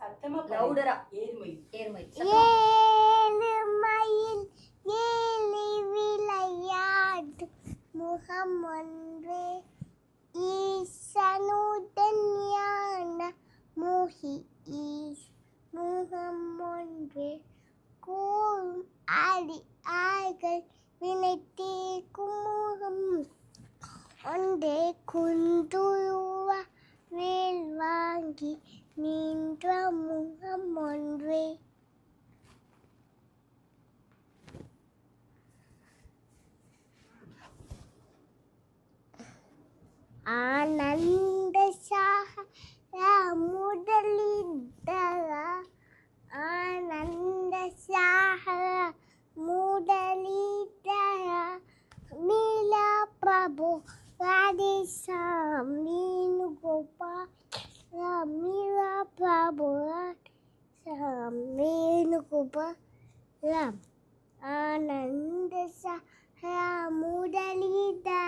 சத்தமா லவுடரா. ஏறுமயில். ஏழுமயில் ஏழி விளையாடு முகம் ஒன்றே ஈசனுடன் ஞான மோகி முகம் ஒன்றே கூறும் அடி ஆய்கள் வினைத்தீர்க்கும் முகம் ஒன்றே குந்துருவ வேல் வாங்கி நின்ற முகம் ஒன்றே. ஆனந்த சாகர முதலிதர ஆனந்த சாகர முதலிதர மீலா பிரபு ராதேசாம் வேணுகோபால் மீலா பிரபு ராதேசாம் வேணுகோபால் ராம் ஆனந்த சாகர முதலிதர